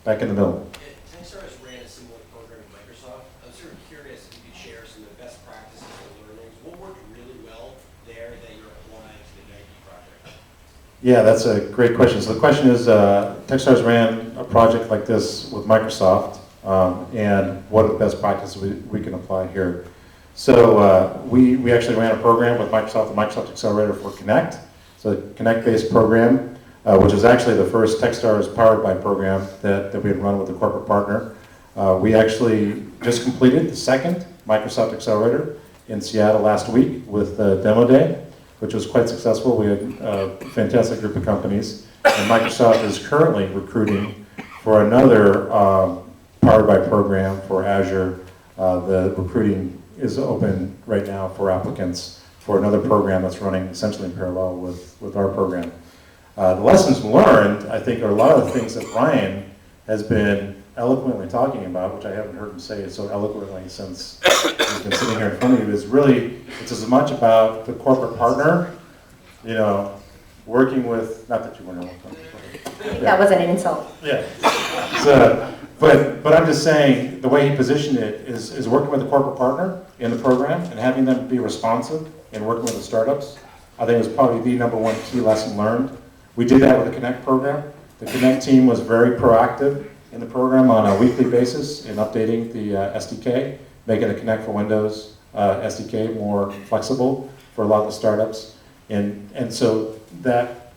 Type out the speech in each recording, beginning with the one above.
back in the middle. Techstars ran a similar program at Microsoft. I'm sort of curious if you could share some of the best practices or learnings. What worked really well there that you're applying to the Nike project? Yeah, that's a great question. So the question is, Techstars ran a project like this with Microsoft, and what are the best practices we can apply here? So we actually ran a program with Microsoft, the Microsoft Accelerator for Connect. So a Connect-based program, which is actually the first Techstars powered by program that we had run with a corporate partner. We actually just completed the second Microsoft Accelerator in Seattle last week with the demo day, which was quite successful. We had a fantastic group of companies, and Microsoft is currently recruiting for another powered by program for Azure. The recruiting is open right now for applicants for another program that's running essentially in parallel with our program. The lessons learned, I think, are a lot of the things that Ryan has been eloquently talking about, which I haven't heard him say so eloquently since he's been sitting here in front of you, is really, it's as much about the corporate partner, you know, working with, not that you weren't eloquent. That wasn't an insult. Yeah. So, but I'm just saying, the way he positioned it is working with a corporate partner in the program and having them be responsive and working with the startups. I think it was probably the number one key lesson learned. We did that with the Connect program. The Connect team was very proactive in the program on a weekly basis in updating the SDK, making the Connect for Windows SDK more flexible for a lot of the startups. And so that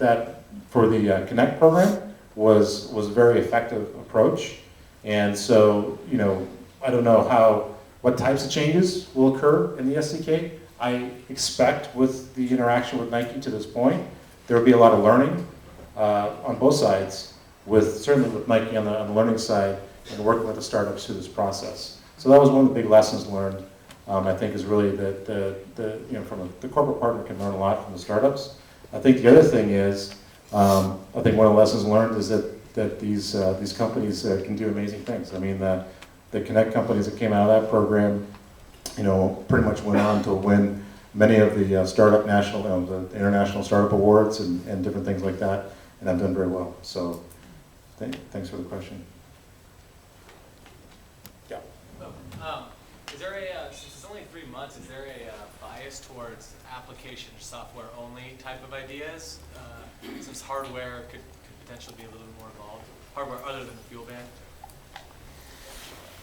for the Connect program was a very effective approach. And so, you know, I don't know what types of changes will occur in the SDK. I expect with the interaction with Nike to this point, there will be a lot of learning on both sides, certainly with Nike on the learning side and working with the startups through this process. So that was one of the big lessons learned. I think is really that the corporate partner can learn a lot from the startups. I think the other thing is, I think one of the lessons learned is that these companies can do amazing things. I mean, the Connect companies that came out of that program, you know, pretty much went on to win many of the startup the international startup awards and different things like that, and have done very well. So, thanks for the question. Yeah. Is there since it's only 3 months, is there a bias towards application or software only type of ideas? Since hardware could potentially be a little bit more involved, hardware other than the fuel band?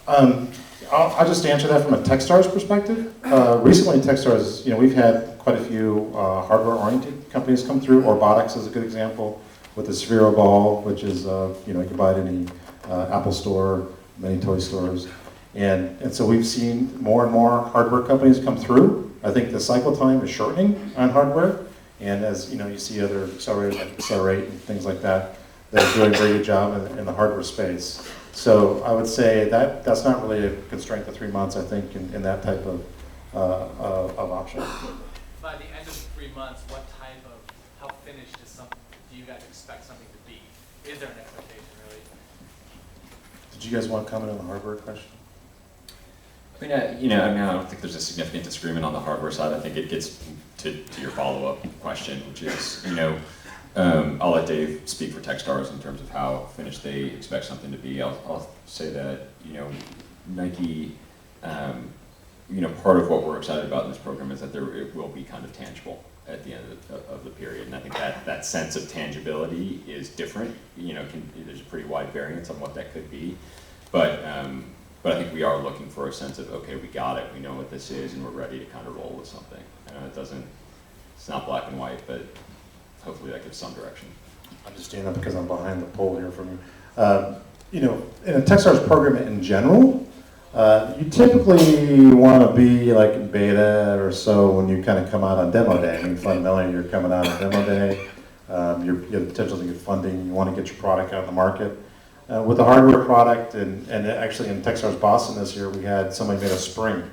I'll just answer that from a Techstars perspective. Recently, Techstars, you know, we've had quite a few hardware-oriented companies come through. Orbotics is a good example with the Sphero Ball, which is, you know, you can buy it in any Apple store, many toy stores. And so we've seen more and more hardware companies come through. I think the cycle time is shortening on hardware. And as, you know, you see other accelerators like Accelerate and things like that, they're doing a very good job in the hardware space. So I would say that's not really a constraint to 3 months, I think, in that type of option. By the end of 3 months, what type of, how finished is something, do you guys expect something to be? Is there an expectation, really? Did you guys want to comment on the hardware question? I mean, I don't think there's a significant disagreement on the hardware side. I think it gets to your follow-up question, which is, you know, I'll let Dave speak for Techstars in terms of how finished they expect something to be. I'll say that, you know, Nike, you know, part of what we're excited about in this program is that it will be kind of tangible at the end of the period. And I think that sense of tangibility is different. You know, there's a pretty wide variance on what that could be. But I think we are looking for a sense of, okay, we got it, we know what this is, and we're ready to kind of roll with something. It's not black and white, but hopefully that gives some direction. I'm just standing up because I'm behind the pole here from you. You know, in a Techstars program in general, you typically want to be like in beta or so when you kind of come out on demo day. I mean, fundamentally, you're coming out on demo day. You have the potential to get funding. You want to get your product out in the market. With the hardware product, and actually in Techstars Boston this year, we had somebody made a spring.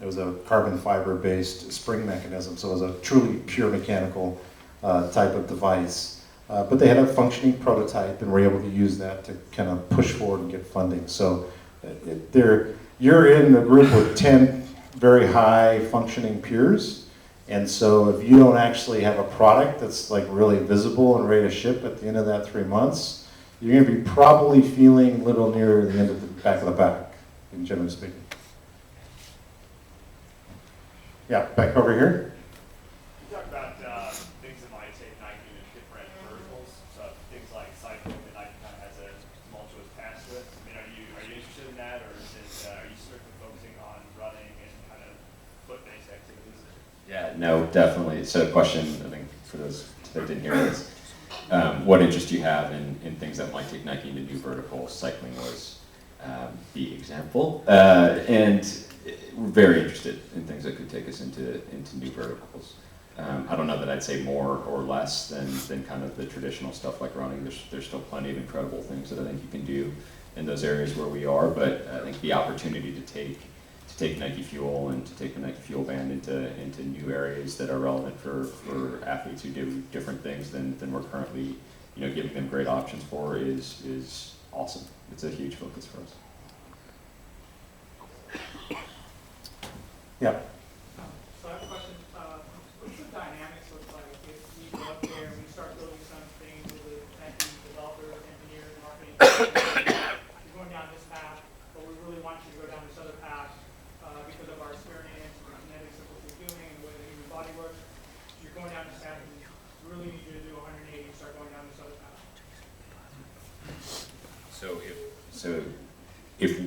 It was a carbon fiber-based spring mechanism, so it was a truly pure mechanical type of device. But they had a functioning prototype and were able to use that to kind of push forward and get funding. So you're in the group with 10 very high functioning peers. And so if you don't actually have a product that's like really visible and ready to ship at the end of that 3 months, you're going to be probably feeling a little nearer the end of the back of the pack, in generally speaking. Yeah, back over here. You talked about things that might take Nike in different verticals, so things like cycling that Nike kind of has a tumultuous past with. I mean, are you interested in that, or are you strictly focusing on running and kind of foot-based activities? Yeah, no, definitely. So the question, I think, for those that didn't hear this, what interest do you have in things that might take Nike into new verticals? Cycling was the example. And we're very interested in things that could take us into new verticals. I don't know that I'd say more or less than kind of the traditional stuff like running. There's still plenty of incredible things that I think you can do in those areas where we are, but I think the opportunity to take Nike Fuel and to take the Nike Fuel band into new areas that are relevant for athletes who do different things than we're currently, giving them great options for is awesome. It's a huge focus for us. Yeah. So I have a question. What's the dynamics look like if we go up there and we start building something with Nike developers, engineers, marketing? You're going down this path, but we really want you to go down this other path because of our experience, the genetics of what you're doing, the way the human body works. You're going down this path, and we really need you to do 180 and start going down this other path. If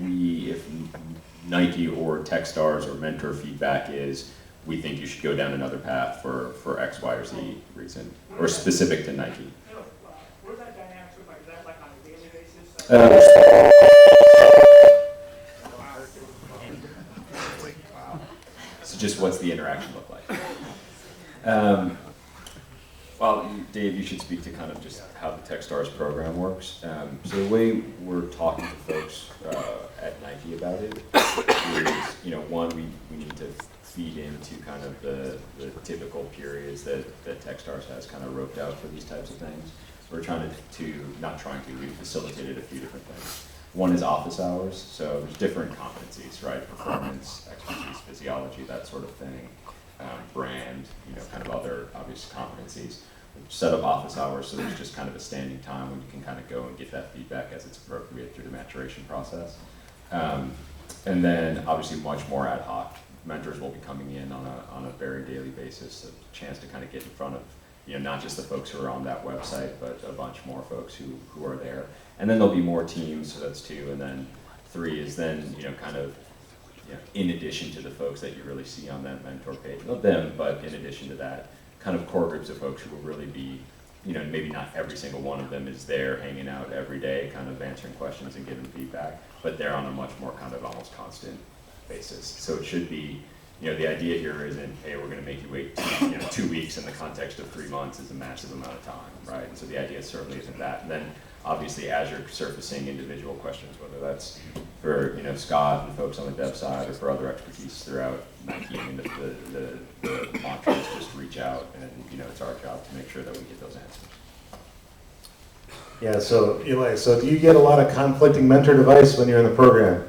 Nike or Techstars or mentor feedback is, we think you should go down another path for X, Y, or Z reason, or specific to Nike. Where's that dynamics look like? Is that like on a daily basis? So just what's the interaction look like? Well, Dave, you should speak to kind of just how the Techstars program works. So the way we're talking to folks at Nike about it is, one, we need to feed into kind of the typical periods that Techstars has kind of roped out for these types of things. We're we've facilitated a few different things. One is office hours, so there's different competencies, right? Performance, expertise, physiology, that sort of thing. Brand, kind of other obvious competencies. Set up office hours, so there's just kind of a standing time when you can kind of go and get that feedback as it's appropriate through the maturation process. And then obviously much more ad hoc. Mentors will be coming in on a very daily basis, a chance to kind of get in front of, not just the folks who are on that website, but a bunch more folks who are there. And then there'll be more teams, so that's 2, and then 3 is then, kind of, in addition to the folks that you really see on that mentor page, not them, but in addition to that, kind of core groups of folks who will really be, maybe not every single one of them is there hanging out every day, kind of answering questions and giving feedback, but they're on a much more kind of almost constant basis. So it should be, the idea here isn't, hey, we're going to make you wait 2 weeks in the context of 3 months is a massive amount of time, right? And so the idea certainly isn't that. And then obviously as you're surfacing individual questions, whether that's for Scott and folks on the dev side or for other expertise throughout Nike, the mantra is just reach out, and it's our job to make sure that we get those answers. Yeah, so Eli, do you get a lot of conflicting mentor advice when you're in the program?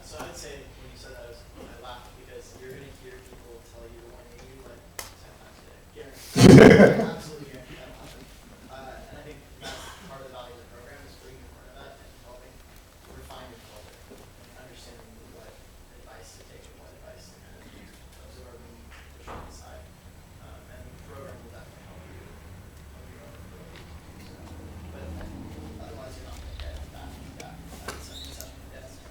So I'd say when you said that, I laughed because you're going to hear people tell you 180 like 10 times a day. Guaranteed. Absolutely guaranteed that'll happen. And I think that's part of the value of the program is putting you in front of that and helping refine your filter and understanding what advice to take and what advice to kind of absorb and push on the side. And the program will definitely help you overgrow. But otherwise, you're not going to get that feedback. That's such a desk.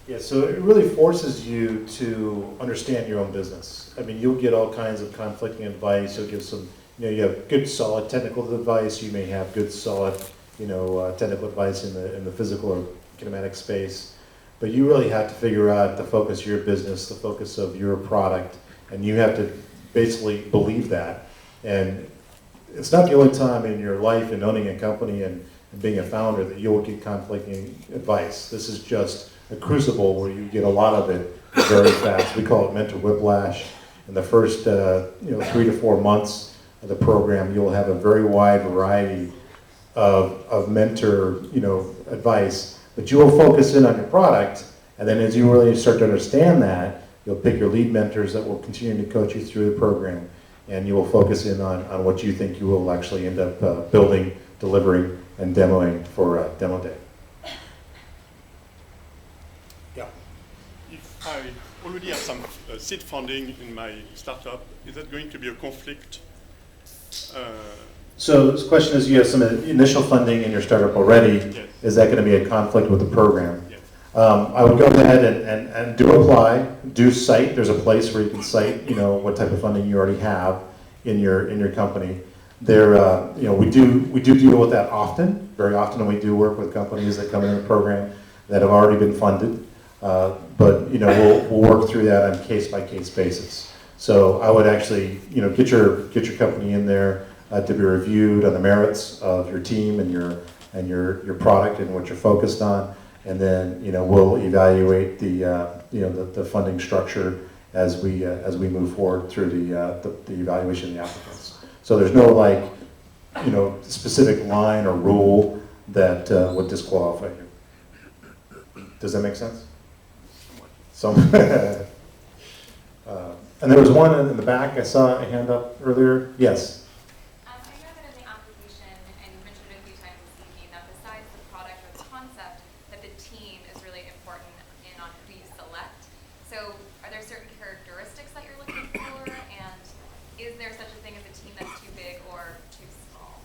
Yeah, so it really forces you to understand your own business. I mean, you'll get all kinds of conflicting advice. You'll give some, you have good, solid technical advice. You may have good, solid, technical advice in the physical or kinematic space. But you really have to figure out the focus of your business, the focus of your product, and you have to basically believe that. And it's not the only time in your life in owning a company and being a founder that you'll get conflicting advice. This is just a crucible where you get a lot of it very fast. We call it mentor whiplash. In the first 3 to 4 months of the program, you'll have a very wide variety of mentor advice, but you will focus in on your product, and then as you really start to understand that, you'll pick your lead mentors that will continue to coach you through the program. and you will focus in on what you think you will actually end up building, delivering, and demoing for demo day. Yeah. If I already have some seed funding in my startup, is that going to be a conflict? So the question is, you have some initial funding in your startup already. Yes. Is that going to be a conflict with the program? Yes. I would go ahead and do apply, do cite. There's a place where you can cite, what type of funding you already have in your company. There, we do deal with that often, very often, and we do work with companies that come in the program that have already been funded. But we'll work through that on a case-by-case basis. So I would actually, get your company in there to be reviewed on the merits of your team and your product and what you're focused on, and then we'll evaluate the funding structure as we move forward through the evaluation of the applicants. So there's no specific line or rule that would disqualify you. Does that make sense? So, and there was one in the back. I saw a hand up earlier. Yes. I know that in the application, and you mentioned it a few times this evening, that besides the product or the concept, that the team is really important on who you select. So are there certain characteristics that you're looking for, and is there such a thing as a team that's too big or too small?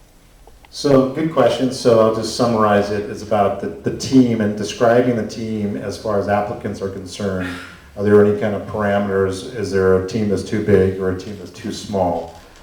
So good question. So I'll just summarize it. It's about the team and describing the team as far as applicants are concerned. Are there any kind of parameters? Is there a team that's too big or a team that's too small?